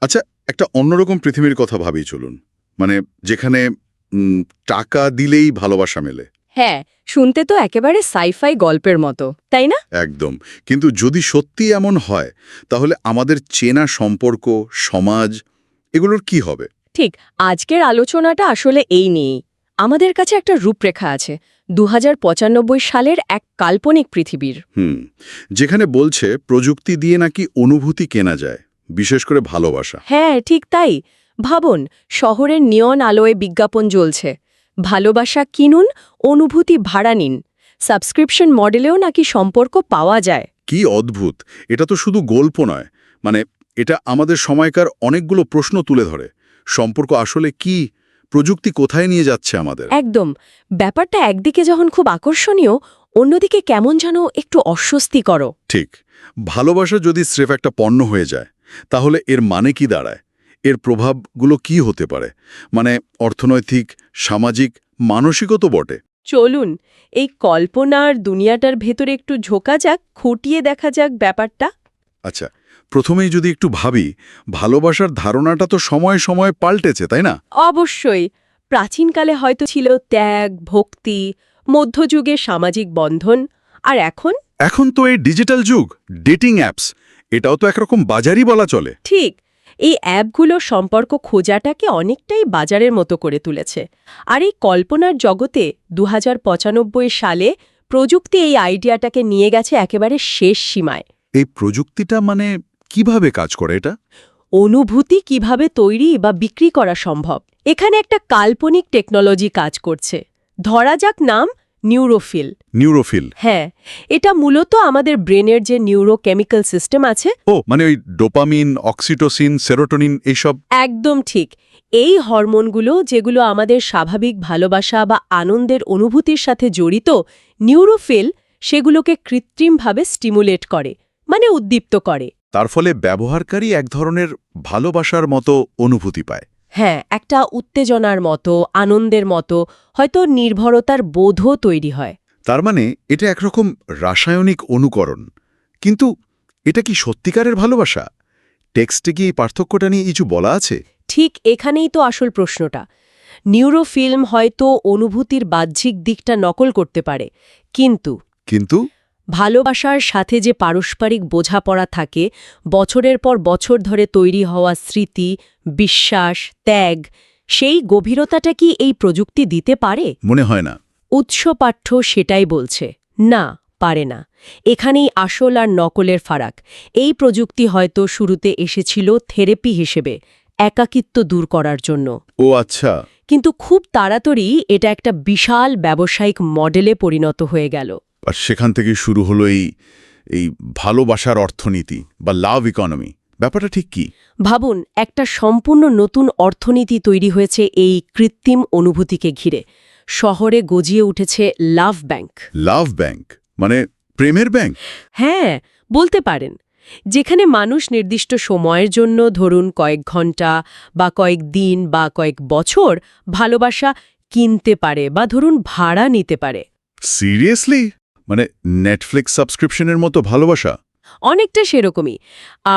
আচ্ছা, একটা অন্যরকম পৃথিবীর কথা ভাবি চলুন। মানে যেখানে টাকা দিলেই ভালোবাসা মেলে। হ্যাঁ, শুনতে তো একেবারে সাইফাই গল্পের মতো, তাই না? একদম। কিন্তু যদি সত্যি এমন হয়, তাহলে আমাদের চেনা সম্পর্ক, সমাজ এগুলোর কি হবে? ঠিক, আজকের আলোচনাটা আসলে এই নিয়েই। আমাদের কাছে একটা রূপরেখা আছে ২০৯৫ সালের এক কাল্পনিক পৃথিবীর। যেখানে বলছে প্রযুক্তি দিয়ে নাকি অনুভূতি কেনা যায়, বিশেষ করে ভালোবাসা। হ্যাঁ, ঠিক তাই। ভাবুন, শহরের নিয়ন আলোয় বিজ্ঞাপন জ্বলছে। ভালোবাসা কিনুন, অনুভূতি ভাড়া নিন। সাবস্ক্রিপশন মডেলেও নাকি সম্পর্ক পাওয়া যায়। কি অদ্ভুত! এটা তো শুধু গল্প নয়, মানে এটা আমাদের সময়কার অনেকগুলো প্রশ্ন তুলে ধরে। সম্পর্ক আসলে কি? প্রযুক্তি কোথায় নিয়ে যাচ্ছে আমাদের? একদম। ব্যাপারটা একদিকে যখন খুব আকর্ষণীয়, অন্যদিকে কেমন যেন একটু অস্বস্তিকর। ঠিক। ভালোবাসা যদি স্রেফ একটা পণ্য হয়ে যায়, তাহলে এর মানে কি দাঁড়ায়? এর প্রভাবগুলো কি হতে পারে? মানে অর্থনৈতিক, সামাজিক, মানসিকও তো বটে। চলুন, এই কল্পনার দুনিয়াটার ভেতরে একটু ঝোঁকা যাক, খুঁটিয়ে দেখা যাক ব্যাপারটা। আচ্ছা, প্রথমেই যদি একটু ভাবি, ভালোবাসার ধারণাটা তো সময়ে সময়ে পাল্টেছে, তাই না? অবশ্যই। প্রাচীনকালে হয়তো ছিল ত্যাগ, ভক্তি, মধ্যযুগে সামাজিক বন্ধন, আর এখন? এখন তো এই ডিজিটাল যুগ, ডেটিং অ্যাপস, এটাও তো একরকম বাজারই বলা চলে। ঠিক, এই অ্যাপগুলো সম্পর্ক খোঁজাটাকে অনেকটাই বাজারের মতো করে তুলেছে। আর এই কল্পনার জগতে ২০৯৫ সালে প্রযুক্তি এই আইডিয়াটাকে নিয়ে গেছে একেবারে শেষ সীমায়। এই প্রযুক্তিটা মানে কিভাবে কাজ করে এটা? অনুভূতি কিভাবে তৈরি বা বিক্রি করা সম্ভব, এখানে একটা কাল্পনিক টেকনোলজি কাজ করছে। ধরা যাক নাম নিউরোফিল। নিউরোফিল? হ্যাঁ, এটা মূলত আমাদের ব্রেনের যে নিউরোকেমিক্যাল সিস্টেম আছে। মানে ওই ডোপামিন, অক্সিটোসিন, সেরোটোনিন এইসব? একদম ঠিক। এই হরমোনগুলো যেগুলো আমাদের স্বাভাবিক ভালোবাসা বা আনন্দের অনুভূতির সাথে জড়িত, নিউরোফিল সেগুলোকে কৃত্রিমভাবে স্টিমুলেট করে, মানে উদ্দীপ্ত করে। তার ফলে ব্যবহারকারী এক ধরনের ভালোবাসার মতো অনুভূতি পায়। হ্যাঁ, একটা উত্তেজনার মতো, আনন্দের মতো, হয়তো নির্ভরতার বোধও তৈরি হয়। তার মানে এটা একরকম রাসায়নিক অনুকরণ। কিন্তু এটা কি সত্যিকারের ভালোবাসা? টেক্সটে কি এই পার্থক্যটা নিয়ে কিছু বলা আছে? ঠিক এখানেই তো আসল প্রশ্নটা। নিউরোফিল্ম হয়তো অনুভূতির বাহ্যিক দিকটা নকল করতে পারে, কিন্তু কিন্তু ভালোবাসার সাথে যে পারস্পরিক বোঝাপড়া থাকে, বছরের পর বছর ধরে তৈরি হওয়া স্মৃতি, বিশ্বাস, ত্যাগ, সেই গভীরতাটা কি এই প্রযুক্তি দিতে পারে? মনে হয় না। উৎসপাঠ্য সেটাই বলছে, না, পারে না। এখানেই আসল আর নকলের ফারাক। এই প্রযুক্তি হয়তো শুরুতে এসেছিল থেরাপি হিসেবে, একাকিত্ব দূর করার জন্য। ও আচ্ছা। কিন্তু খুব তাড়াতাড়ি এটা একটা বিশাল ব্যবসায়িক মডেলে পরিণত হয়ে গেল। আর সেখান থেকে শুরু হলো এই ভালোবাসার অর্থনীতি বা লাভ ইকোনমি। ব্যাপারটা ঠিক কি? ভাবুন, একটা সম্পূর্ণ নতুন অর্থনীতি তৈরি হয়েছে এই কৃত্রিম অনুভূতিকে ঘিরে। শহরে গজিয়ে উঠেছে লাভ ব্যাংক। লাভ ব্যাংক মানে প্রেমের ব্যাংক? হ্যাঁ, বলতে পারেন। যেখানে মানুষ নির্দিষ্ট সময়ের জন্য, ধরুন কয়েক ঘন্টা বা কয়েক দিন বা কয়েক বছর, ভালোবাসা কিনতে পারে বা ধরুন ভাড়া নিতে পারে। সিরিয়াসলি? মানে নেটফ্লিক্স সাবস্ক্রিপশনের মতো ভালোবাসা? অনেকটা সেরকমই।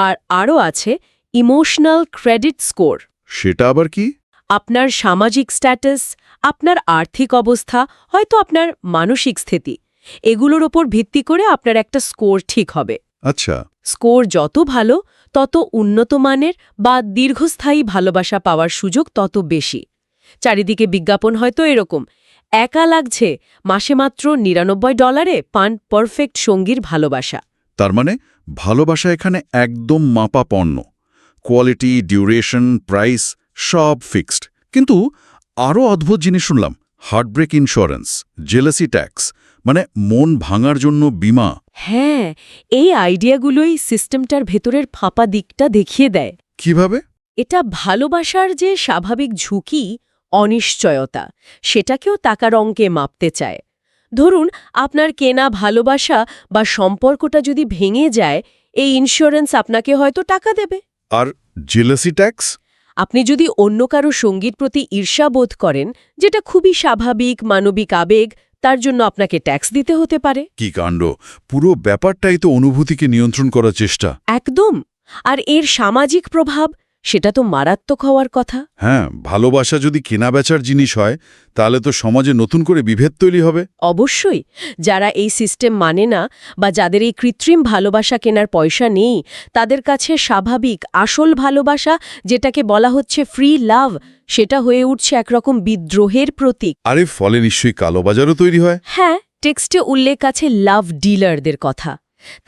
আর আরও আছে ইমোশনাল ক্রেডিট স্কোর। সেটা আবার কি? আপনার সামাজিক স্ট্যাটাস, আপনার আর্থিক অবস্থা, হয়তো আপনার মানসিক স্থিতি, এগুলোর ওপর ভিত্তি করে আপনার একটা স্কোর ঠিক হবে। আচ্ছা। স্কোর যত ভালো, তত উন্নত মানের বা দীর্ঘস্থায়ী ভালোবাসা পাওয়ার সুযোগ তত বেশি। চারিদিকে বিজ্ঞাপন হয়তো এরকম, একা লাগছে, মাসে মাত্র $99 পান পারফেক্ট সঙ্গীর ভালোবাসা। তার মানে ভালোবাসা এখানে একদম মাপা পণ্য। কোয়ালিটি, ডিউরেশন, প্রাইস সব ফিক্সড। কিন্তু আরও অদ্ভুত জিনিস শুনলাম, হার্টব্রেক ইন্স্যুরেন্স, জেলাসি ট্যাক্স, মানে মন ভাঙার জন্য বীমা। হ্যাঁ, এই আইডিয়াগুলোই সিস্টেমটার ভেতরের ফাঁপা দিকটা দেখিয়ে দেয়। কিভাবে? এটা ভালোবাসার যে স্বাভাবিক ঝুঁকি, অনিশ্চয়তা, সেটাকেও টাকার অঙ্কে মাপতে চায়। ধরুন, আপনার কেনা ভালোবাসা বা সম্পর্কটা যদি ভেঙে যায়, এই ইন্স্যুরেন্স আপনাকে হয়তো টাকা দেবে। আর জেলাসি ট্যাক্স? আপনি যদি অন্য কারো সঙ্গীর প্রতি ঈর্ষা বোধ করেন, যেটা খুবই স্বাভাবিক মানবিক আবেগ, তার জন্য আপনাকে ট্যাক্স দিতে হতে পারে। কি কাণ্ড! পুরো ব্যাপারটাই তো অনুভূতিকে নিয়ন্ত্রণ করার চেষ্টা। একদম। আর এর সামাজিক প্রভাব, সেটা তো মারাত্মক হওয়ার কথা। হ্যাঁ, ভালোবাসা যদি কেনাবেচার জিনিস হয় তাহলে তো সমাজে নতুন করে বিভেদ তৈরি হবে। অবশ্যই, যারা এই সিস্টেম মানে না বা যাদের এই কৃত্রিম ভালোবাসা কেনার পয়সা নেই, তাদের কাছে স্বাভাবিক আসল ভালোবাসা, যেটাকে বলা হচ্ছে ফ্রি লাভ, সেটা হয়ে উঠছে একরকম বিদ্রোহের প্রতীক। আরে ফলে নিশ্চয়ই কালোবাজারও তৈরি হয়। হ্যাঁ, টেক্সটে উল্লেখ আছে লাভ ডিলারদের কথা।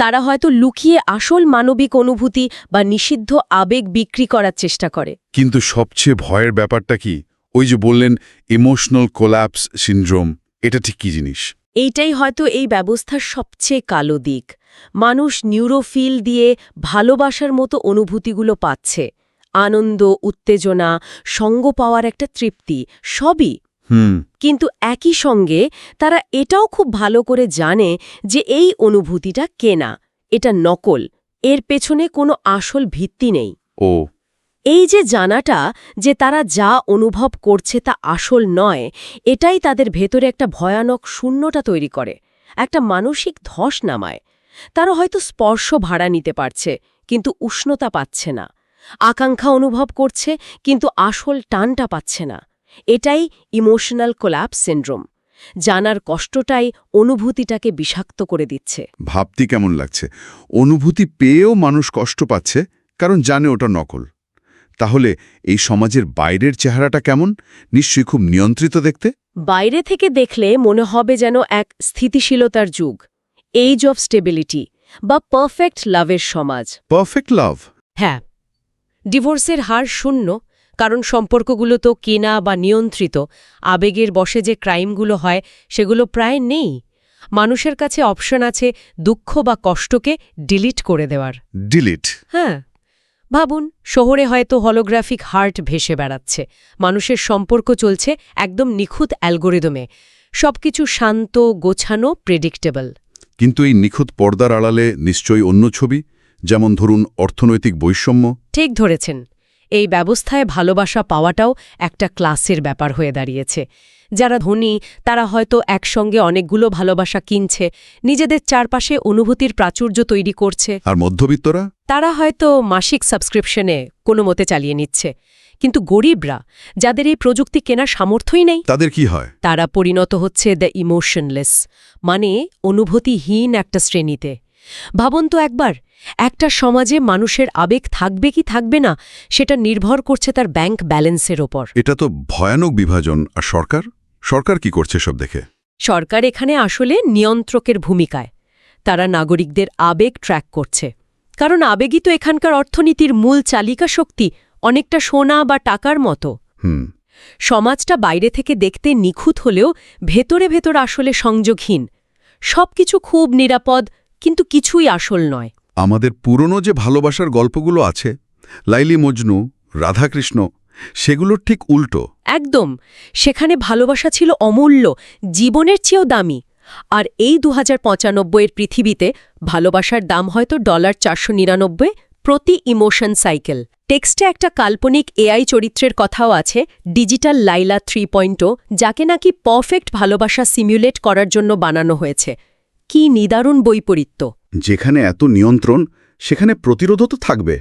তারা হয়তো লুকিয়ে আসল মানবিক অনুভূতি বা নিষিদ্ধ আবেগ বিক্রি করার চেষ্টা করে। কিন্তু সবচেয়ে ভয়ের ব্যাপারটা কি, ওই যে বললেন ইমোশনাল কোল্যাপস সিনড্রোম, এটা ঠিক কি জিনিস? এইটাই হয়তো এই ব্যবস্থার সবচেয়ে কালো দিক। মানুষ নিউরোফিল দিয়ে ভালোবাসার মতো অনুভূতিগুলো পাচ্ছে, আনন্দ, উত্তেজনা, সঙ্গ পাওয়ার একটা তৃপ্তি, সবই। কিন্তু একই সঙ্গে তারা এটাও খুব ভালো করে জানে যে এই অনুভূতিটা কেনা, এটা নকল, এর পেছনে কোনো আসল ভিত্তি নেই। ও, এই যে জানাটা যে তারা যা অনুভব করছে তা আসল নয়, এটাই তাদের ভেতরে একটা ভয়ানক শূন্যতা তৈরি করে, একটা মানসিক ধস নামায়। তারা হয়তো স্পর্শ ভাড়া নিতে পারছে, কিন্তু উষ্ণতা পাচ্ছে না, আকাঙ্ক্ষা অনুভব করছে, কিন্তু আসল টানটা পাচ্ছে না। এটাই ইমোশনাল কোল্যাপস সিনড্রোম। জানার কষ্টটাই অনুভূতিটাকে বিষাক্ত করে দিচ্ছে। ভাবতে কেমন লাগছে, অনুভূতি পেয়েও মানুষ কষ্ট পাচ্ছে কারণ জানে ওটা নকল। তাহলে এই সমাজের বাইরের চেহারাটা কেমন? নিশ্চয়ই খুব নিয়ন্ত্রিত দেখতে। বাইরে থেকে দেখলে মনে হবে যেন এক স্থিতিশীলতার যুগ, এজ অফ স্টেবিলিটি বা পারফেক্ট লাভের সমাজ। পারফেক্ট লাভ? হ্যাঁ, ডিভোর্সের হার শূন্য, কারণ সম্পর্কগুলো তো কেনা বা নিয়ন্ত্রিত। আবেগের বশে যে ক্রাইমগুলো হয় সেগুলো প্রায় নেই। মানুষের কাছে অপশন আছে দুঃখ বা কষ্টকে ডিলিট করে দেওয়ার। ডিলিট? হ্যাঁ, ভাবুন, শহরে হয়তো হলোগ্রাফিক হার্ট ভেসে বেড়াচ্ছে, মানুষের সম্পর্ক চলছে একদম নিখুঁত অ্যালগোরিদমে, সবকিছু শান্ত, গোছানো, প্রেডিক্টেবল। কিন্তু এই নিখুঁত পর্দার আড়ালে নিশ্চয়ই অন্য ছবি, যেমন ধরুন অর্থনৈতিক বৈষম্য। ঠিক ধরেছেন, এই ব্যবস্থায় ভালোবাসা পাওয়াটাও একটা ক্লাসের ব্যাপার হয়ে দাঁড়িয়েছে। যারা ধনী তারা হয়তো একসঙ্গে অনেকগুলো ভালোবাসা কিনছে, নিজেদের চারপাশে অনুভূতির প্রাচুর্য তৈরি করছে। আর মধ্যবিত্তরা? তারা হয়তো মাসিক সাবস্ক্রিপশনে কোনো মতে চালিয়ে নিচ্ছে। কিন্তু গরিবরা, যাদের এই প্রযুক্তি কেনার সামর্থ্যই নেই, তাদের কি হয়? তারা পরিণত হচ্ছে দ্য ইমোশনলেস, মানে অনুভূতিহীন একটা শ্রেণীতে। ভাবুন তো একবার, একটা সমাজে মানুষের আবেগ থাকবে কি থাকবে না সেটা নির্ভর করছে তার ব্যাংক ব্যালেন্সের ওপর। এটা তো ভয়ানক বিভাজন। আর সরকার? সরকার কি করছে সব দেখে? সরকার এখানে আসলে নিয়ন্ত্রকের ভূমিকায়। তারা নাগরিকদের আবেগ ট্র্যাক করছে, কারণ আবেগই তো এখানকার অর্থনীতির মূল চালিকা শক্তি, অনেকটা সোনা বা টাকার মতো। সমাজটা বাইরে থেকে দেখতে নিখুঁত হলেও ভেতরে ভেতর আসলে সংযোগহীন। সবকিছু খুব নিরাপদ, কিন্তু কিছুই আসল নয়। আমাদের পুরনো যে ভালোবাসার গল্পগুলো আছে, লাইলি মজনু, রাধাকৃষ্ণ, সেগুলোর ঠিক উল্টো। একদম, সেখানে ভালোবাসা ছিল অমূল্য, জীবনের চেয়েও দামি। আর এই 2095-এর পৃথিবীতে ভালোবাসার দাম হয়তো $499 প্রতি ইমোশন সাইকেল। টেক্সটে একটা কাল্পনিক এআই চরিত্রের কথাও আছে, ডিজিটাল লাইলা 3.0, যাকে নাকি পারফেক্ট ভালোবাসা সিমুলেট করার জন্য বানানো হয়েছে। কি নিদারুণ বৈপরীত্য! যেখানে এত নিয়ন্ত্রণ, সেখানে প্রতিরোধও তো থাকবে।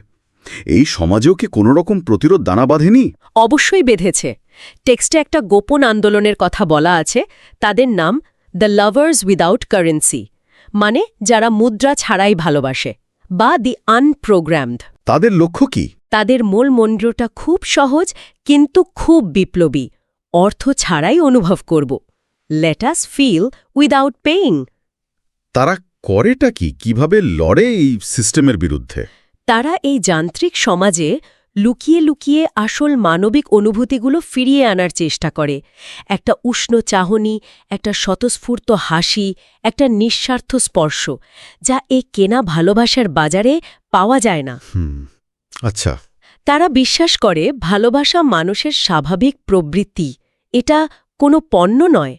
এই সমাজেও কি কোনো রকম প্রতিরোধ দানা বাঁধেনি? অবশ্যই বেঁধেছে। টেক্সটে একটা গোপন আন্দোলনের কথা বলা আছে, তাদের নাম দ্য লাভার্স উইদাউট কারেন্সি, মানে যারা মুদ্রা ছাড়াই ভালোবাসে, বা দি আনপ্রোগ্রামড। তাদের লক্ষ্য কি? তাদের মূল মন্ত্রটা খুব সহজ কিন্তু খুব বিপ্লবী, অর্থ ছাড়াই অনুভব করব। Let us feel without paying. তারা করেটা কি? কিভাবে লড়ে এই সিস্টেমের বিরুদ্ধে? তারা এই যান্ত্রিক সমাজে লুকিয়ে লুকিয়ে আসল মানবিক অনুভূতিগুলো ফিরিয়ে আনার চেষ্টা করে। একটা উষ্ণ চাহনি, একটা স্বতঃস্ফূর্ত হাসি, একটা নিঃস্বার্থ স্পর্শ, যা এই কেনা ভালোবাসার বাজারে পাওয়া যায় না। আচ্ছা। তারা বিশ্বাস করে ভালোবাসা মানুষের স্বাভাবিক প্রবৃত্তি, এটা কোনো পণ্য নয়।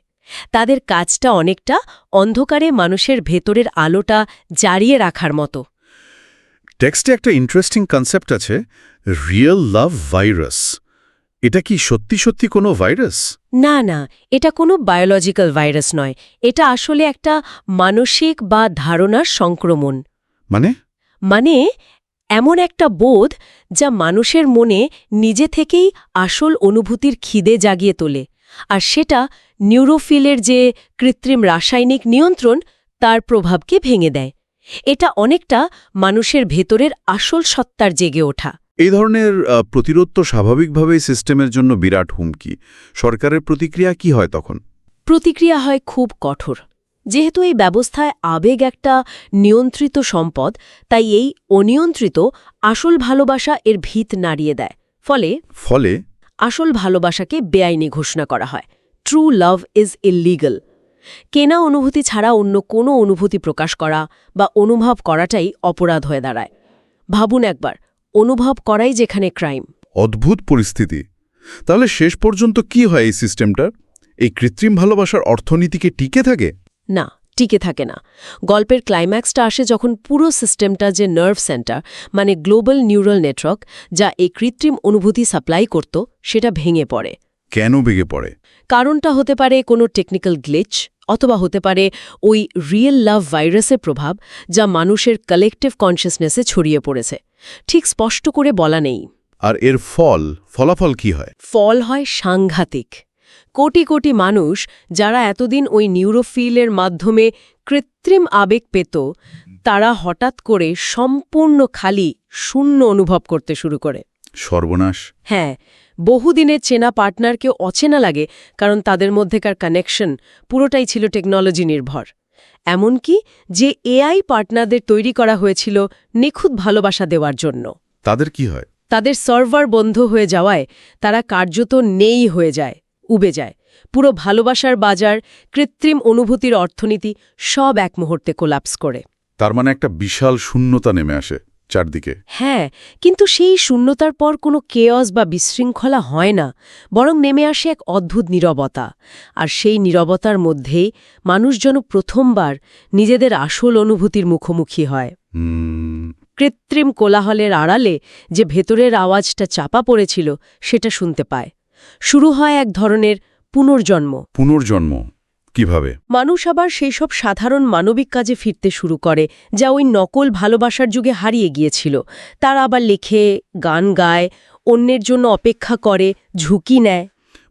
তাদের কাজটা অনেকটা অন্ধকারে মানুষের ভেতরের আলোটা জ্বালিয়ে রাখার মতো। টেক্সটে একটা ইন্টারেস্টিং কনসেপ্ট আছে, রিয়েল লাভ ভাইরাস। এটা কি সত্যি সত্যি কোনো ভাইরাস? না না, এটা কোনো বায়োলজিক্যাল ভাইরাস নয়, এটা আসলে একটা মানসিক বা ধারণার সংক্রমণ। মানে? মানে এমন একটা বোধ যা মানুষের মনে নিজে থেকেই আসল অনুভূতির খিদে জাগিয়ে তোলে আর সেটা নিউরোফিলের যে কৃত্রিম রাসায়নিক নিয়ন্ত্রণ তার প্রভাবকে ভেঙে দেয়। এটা অনেকটা মানুষের ভেতরের আসল সত্তার জেগে ওঠা। এই ধরনের প্রতিরোধ তো স্বাভাবিকভাবেই সিস্টেমের জন্য বিরাট হুমকি। সরকারের প্রতিক্রিয়া কি হয় তখন? প্রতিক্রিয়া হয় খুব কঠোর। যেহেতু এই ব্যবস্থায় আবেগ একটা নিয়ন্ত্রিত সম্পদ, তাই এই অনিয়ন্ত্রিত আসল ভালোবাসা এর ভিত নাড়িয়ে দেয়। ফলে আসল ভালোবাসাকে বেআইনি ঘোষণা করা হয়। True love is illegal. কেনা অনুভূতি ছাড়া অন্য কোনো অনুভূতি প্রকাশ করা বা অনুভব করাটাই অপরাধ হয়ে দাঁড়ায়। ভাবুন একবার, অনুভব করাই যেখানে ক্রাইম। অদ্ভুত পরিস্থিতি। তাহলে শেষ পর্যন্ত কি হয় এই সিস্টেমটার? এই কৃত্রিম ভালোবাসার অর্থনীতিকে টিকে থাকে? না, টিকে থাকে না। গল্পের ক্লাইম্যাক্সটা আসে যখন পুরো সিস্টেমটা যে নার্ভ সেন্টার মানে গ্লোবাল নিউরাল নেটওয়ার্ক যা এই কৃত্রিম অনুভূতি সাপ্লাই করত সেটা ভেঙে পড়ে। কেন ভেঙে পড়ে? কারণটা হতে পারে কোনো টেকনিক্যাল গ্লিচ, অথবা হতে পারে ওই রিয়েল লাভ ভাইরাসের প্রভাব যা মানুষের কালেকটিভ কনসিয়াসনেসে ছড়িয়ে পড়েছে। ঠিক স্পষ্ট করে বলা নেই। আর এর ফলাফল কি হয়? ফল হয় সাংঘাতিক। কোটি কোটি মানুষ যারা এতদিন ওই নিউরোফিলের মাধ্যমে কৃত্রিম আবেগ পেত, তারা হঠাৎ করে সম্পূর্ণ খালি শূন্য অনুভব করতে শুরু করে। সর্বনাশ। হ্যাঁ, বহুদিনের চেনা পার্টনারকেও অচেনা লাগে, কারণ তাদের মধ্যেকার কানেকশন পুরোটাই ছিল টেকনোলজি নির্ভর। এমনকি যে এআই পার্টনারদের তৈরি করা হয়েছিল নিখুঁত ভালোবাসা দেওয়ার জন্য, তাদের কি হয়? তাদের সার্ভার বন্ধ হয়ে যাওয়ায় তারা কার্যত নেই হয়ে যায়, উবে যায়। পুরো ভালোবাসার বাজার, কৃত্রিম অনুভূতির অর্থনীতি সব এক মুহূর্তে কোলাপস করে। তার মানে একটা বিশাল শূন্যতা নেমে আসে চারদিকে। হ্যাঁ, কিন্তু সেই শূন্যতার পর কোনো কেয়স বা বিশৃঙ্খলা হয় না, বরং নেমে আসে এক অদ্ভুত নীরবতা। আর সেই নীরবতার মধ্যেই মানুষ যেন প্রথমবার নিজেদের আসল অনুভূতির মুখোমুখি হয়। কৃত্রিম কোলাহলের আড়ালে যে ভেতরের আওয়াজটা চাপা পড়েছিল সেটা শুনতে পায়। শুরু হয় এক ধরনের পুনর্জন্ম। কিভাবে? মানুষ আবার সেই সব সাধারণ মানবিক কাজে ফিরতে শুরু করে যা ওই নকল ভালোবাসার যুগে হারিয়ে গিয়েছিল। তারা আবার লেখে, গান গায়, অন্যের জন্য অপেক্ষা করে, ঝুঁকি নেয়।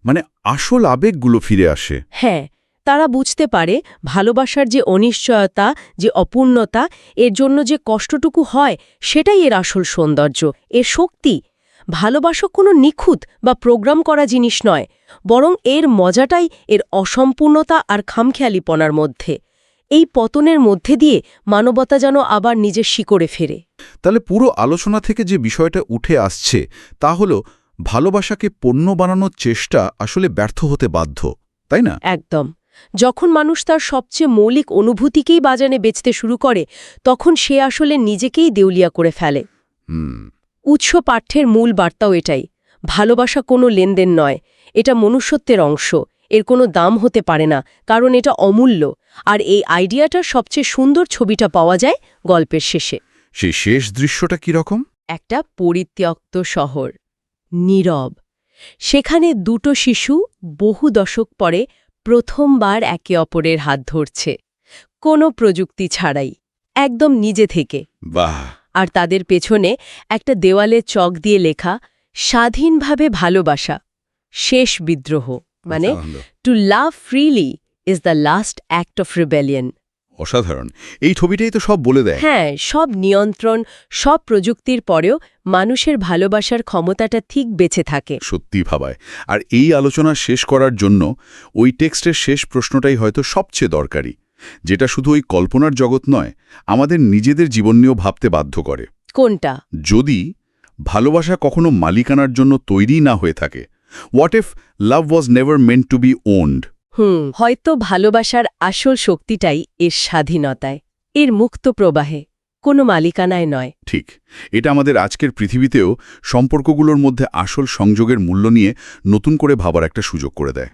মানে আসল আবেগগুলো ফিরে আসে। হ্যাঁ, তারা বুঝতে পারে ভালোবাসার যে অনিশ্চয়তা, যে অপূর্ণতা, এর জন্য যে কষ্টটুকু হয় সেটাই এর আসল সৌন্দর্য, এর শক্তি। ভালোবাসা কোনো নিখুঁত বা প্রোগ্রাম করা জিনিস নয়, বরং এর মজাটাই এর অসম্পূর্ণতা আর খামখেয়ালিপনার মধ্যে। এই পতনের মধ্যে দিয়ে মানবতা যেন আবার নিজের শিকড়ে ফেরে। তাহলে পুরো আলোচনা থেকে যে বিষয়টা উঠে আসছে তা হলো ভালোবাসাকে পণ্য বানানোর চেষ্টা আসলে ব্যর্থ হতে বাধ্য, তাই না? একদম। যখন মানুষ তার সবচেয়ে মৌলিক অনুভূতিকেই বাজানে বেচতে শুরু করে, তখন সে আসলে নিজেকেই দেউলিয়া করে ফেলে। উৎস পাঠ্যের মূল বার্তাও এটাই। ভালোবাসা কোনো লেনদেন নয়, এটা মনুষ্যত্বের অংশ। এর কোনো দাম হতে পারে না, কারণ এটা অমূল্য। আর এই আইডিয়াটার সবচেয়ে সুন্দর ছবিটা পাওয়া যায় গল্পের শেষে। সেই শেষ দৃশ্যটা কীরকম? একটা পরিত্যক্ত শহর, নীরব। সেখানে দুটো শিশু বহু দশক পরে প্রথমবার একে অপরের হাত ধরছে, কোনো প্রযুক্তি ছাড়াই, একদম নিজে থেকে। বাহ! আর তাদের পেছনে একটা দেওয়ালে চক দিয়ে লেখা, স্বাধীনভাবে ভালোবাসা, শেষ বিদ্রোহ। মানে to love freely is the last act of rebellion. অসাধারণ। এই ছবিটাই তো সব বলে দেয়। হ্যাঁ, সব নিয়ন্ত্রণ, সব প্রযুক্তির পরেও মানুষের ভালোবাসার ক্ষমতাটা ঠিক বেঁচে থাকে। সত্যি ভাবায়। আর এই আলোচনা শেষ করার জন্য ওই টেক্সটের শেষ প্রশ্নটাই হয়তো সবচেয়ে দরকারি, যেটা শুধু ওই কল্পনার জগৎ নয়, আমাদের নিজেদের জীবন নিয়েও ভাবতে বাধ্য করে। কোনটা? যদি ভালোবাসা কখনো মালিকানার জন্য তৈরি না হয়ে থাকে, what if love was never meant to be owned? হয়তো ভালোবাসার আসল শক্তিটাই এর স্বাধীনতায়, এর মুক্ত প্রবাহে, কোনো মালিকানায় নয়। ঠিক। এটা আমাদের আজকের পৃথিবীতেও সম্পর্কগুলোর মধ্যে আসল সংযোগের মূল্য নিয়ে নতুন করে ভাবার একটা সুযোগ করে দেয়।